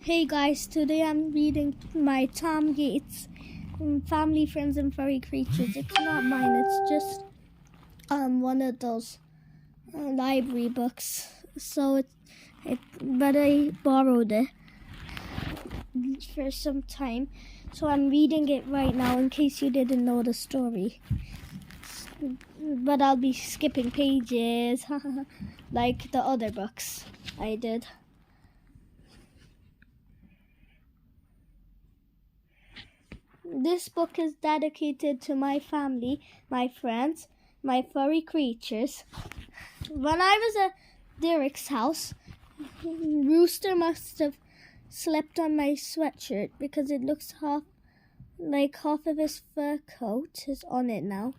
Hey guys, today I'm reading my Tom Gates Family, Friends and Furry Creatures. It's not mine, it's just one of those library books. But I borrowed it for some time. So I'm reading it right now in case you didn't know the story. But I'll be skipping pages like the other books I did. This book is dedicated to my family, my friends, my furry creatures. When I was at Derek's house, Rooster must have slept on my sweatshirt because it looks half of his fur coat is on it now.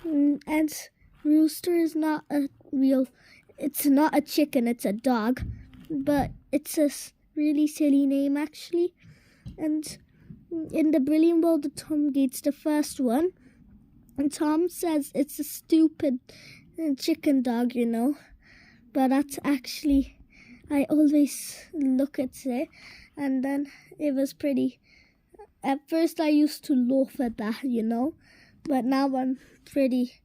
And Rooster is not it's not a chicken, it's a dog. But it's a really silly name actually. And in the Brilliant World of Tom Gates, the first one, and Tom says it's a stupid chicken dog, you know. But that's actually, I always look at it, and then it was pretty. At first, I used to laugh at that, you know, but now I'm pretty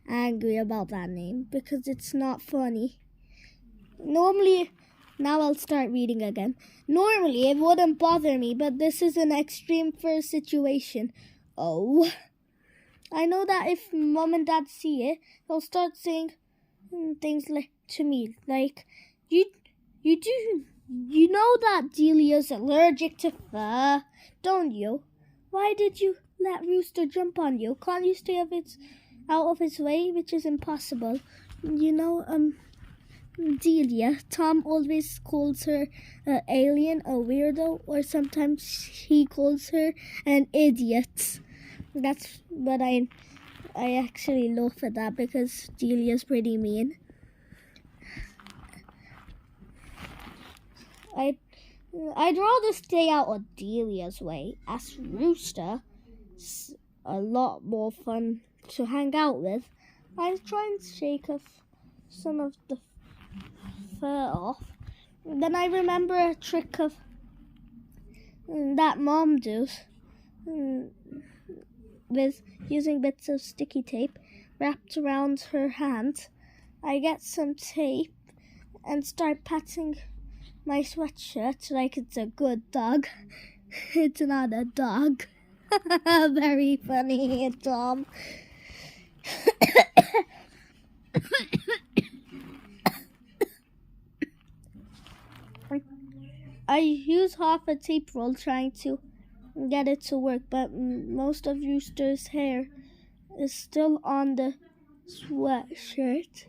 angry about that name because it's not funny. Now I'll start reading again. Normally, it wouldn't bother me, but this is an extreme first situation. Oh. I know that if Mom and Dad see it, they'll start saying things to me, like, you know that Delia's allergic to fur, don't you? Why did you let Rooster jump on you? Can't you stay out of his way, which is impossible? You know, Delia, Tom always calls her an alien, a weirdo, or sometimes he calls her an idiot. But I actually laugh at that because Delia's pretty mean. I'd rather stay out of Delia's way, as Rooster is a lot more fun to hang out with. I try and shake off some of the fur off. Then I remember a trick of that Mom does with using bits of sticky tape wrapped around her hand. I get some tape and start patting my sweatshirt like it's a good dog. It's not a dog. Very funny, Tom. I use half a tape roll trying to get it to work, but most of Rooster's hair is still on the sweatshirt.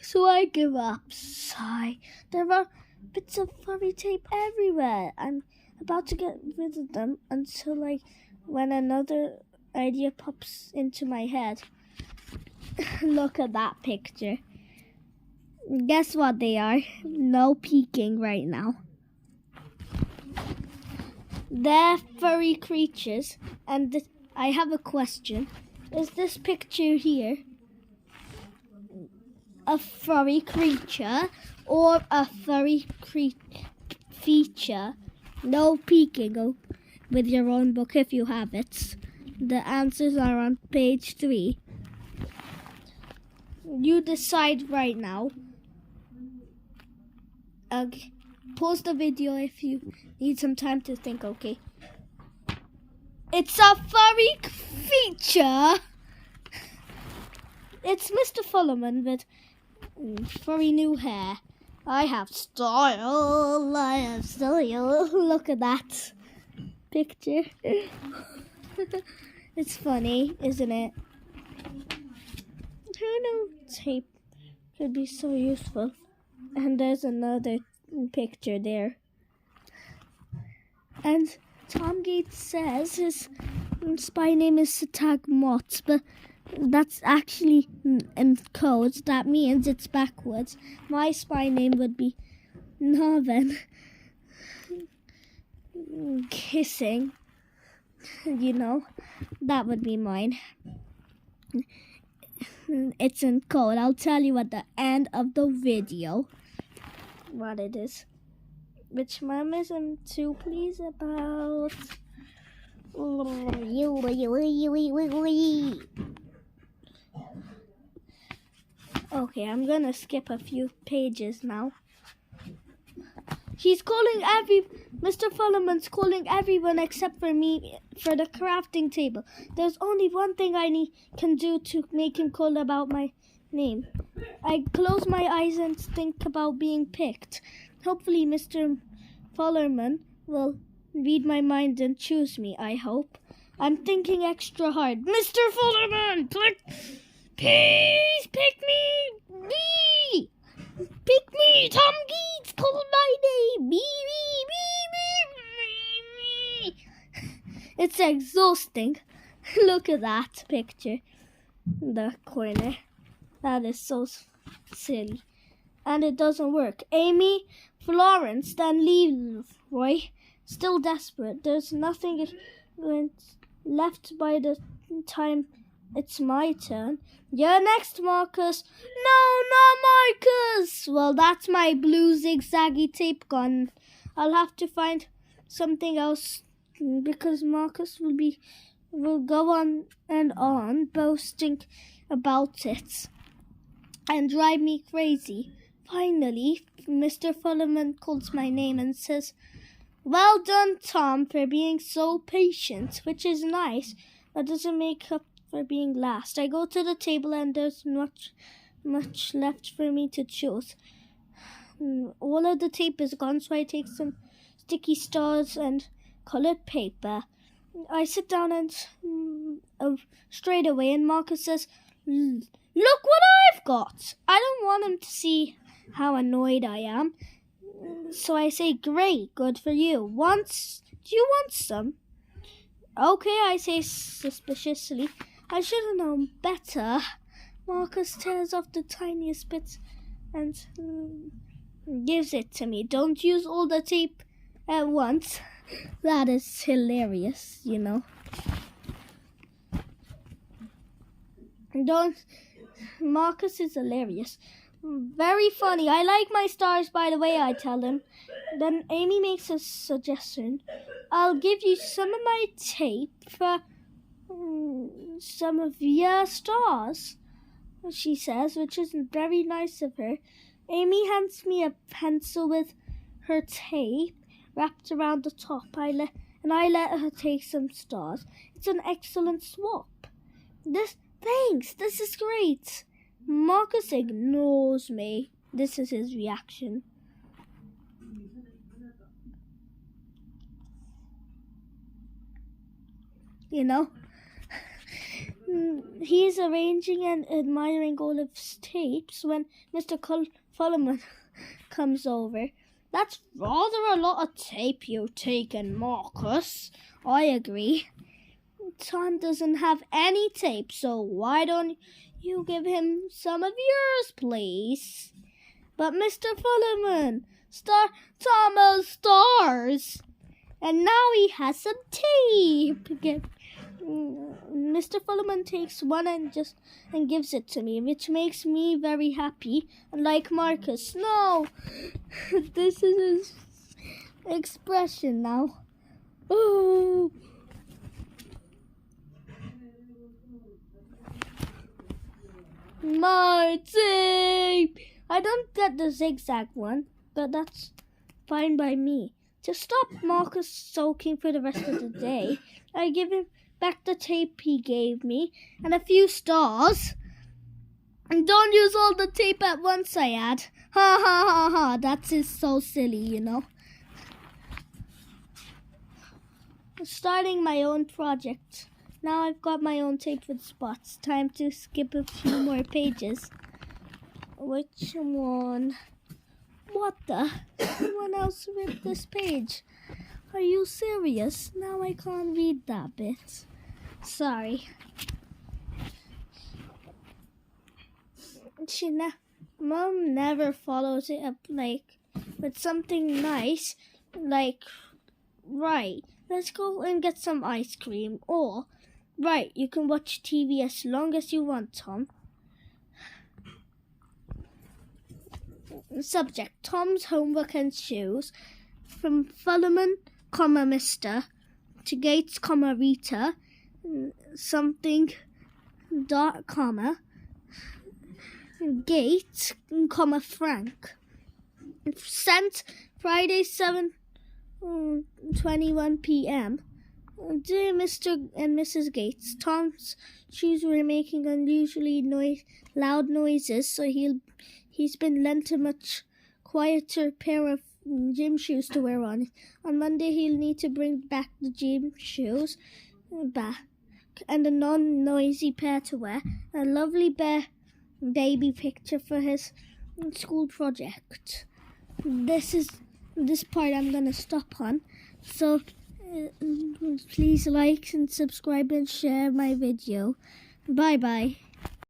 So I give up. Sigh. There are bits of furry tape everywhere. I'm about to get rid of them until when another idea pops into my head. Look at that picture. Guess what they are? No peeking right now. They're furry creatures, and I have a question. Is this picture here a furry creature or a furry feature? No peeking with your own book if you have it. The answers are on page 3. You decide right now. Pause the video if you need some time to think, okay? It's a furry feature. It's Mr. Fullerman with furry new hair. I have style. Look at that picture. It's funny, isn't it? Who knew tape could be so useful? And there's another picture there. And Tom Gates says his spy name is Satagmot, but that's actually in code. That means it's backwards. My spy name would be Narven. Kissing. You know, that would be mine. It's in code. I'll tell you at the end of the video what it is. which Mom isn't too pleased about. Okay, I'm gonna skip a few pages now. Mr. Fullerman's calling everyone except for me for the crafting table. There's only one thing can do to make him call about my name. I close my eyes and think about being picked. Hopefully Mr. Fullerman will read my mind and choose me, I hope. I'm thinking extra hard. Mr. Fullerman, please pick me! Me! Pick me! Tom Geets called my name! Me! It's exhausting. Look at that picture in the corner. That is so silly. And it doesn't work. Amy, Florence, then Leroy. Still desperate. There's nothing left by the time it's my turn. You're next, Marcus. No, not Marcus. Well, that's my blue zigzaggy tape gun. I'll have to find something else because Marcus will go on and on boasting about it and drive me crazy. Finally, Mr. Fullerman calls my name and says, "Well done, Tom, for being so patient," which is nice, but doesn't make up for being last. I go to the table and there's much left for me to choose. All of the tape is gone, so I take some sticky stars and colored paper. I sit down and straight away, and Marcus says, "Look what I've got." I don't want him to see how annoyed I am, so I say, "Great, good for you. Do you want some?" "Okay," I say suspiciously. I should have known better. Marcus tears off the tiniest bits and gives it to me. Don't use all the tape at once. That is hilarious, you know. Marcus is hilarious. Very funny. I like my stars, by the way, I tell him. Then Amy makes a suggestion. "I'll give you some of my tape for some of your stars," she says, which is very nice of her. Amy hands me a pencil with her tape wrapped around the top. I let her take some stars. It's an excellent swap. Thanks, this is great. Marcus ignores me. This is his reaction. You know, he's arranging and admiring all of his tapes when Mr. Fullerman comes over. "That's rather a lot of tape you've taken, Marcus." I agree. "Tom doesn't have any tape, so why don't you give him some of yours, please?" "But Mr. Fullerman, Tom has stars, and now he has some tape." Mr. Fullerman takes one and gives it to me, which makes me very happy. Like Marcus, no, this is his expression now. Oh. My tape! I don't get the zigzag one, but that's fine by me. To stop Marcus sulking for the rest of the day, I give him back the tape he gave me and a few stars. "And don't use all the tape at once," I add. Ha ha ha ha, that is so silly, you know. I'm starting my own project. Now I've got my own tape with spots. Time to skip a few more pages. Which one? What the? Someone else read this page. Are you serious? Now I can't read that bit. Sorry. Mom never follows it up with something nice, right, let's go and get some ice cream, or right, you can watch TV as long as you want, Tom. Subject: Tom's homework and shoes. from Fullerman, Mr. to Gates, Rita, something, dot, Gates, Frank. Sent Friday 7:21 p.m. Dear Mr. and Mrs. Gates, Tom's shoes were making unusually loud noises, so he's been lent a much quieter pair of gym shoes to wear on. On Monday, he'll need to bring back the gym shoes back and a non-noisy pair to wear. A lovely baby picture for his school project. This part I'm gonna stop on. So please like and subscribe and share my video. Bye bye.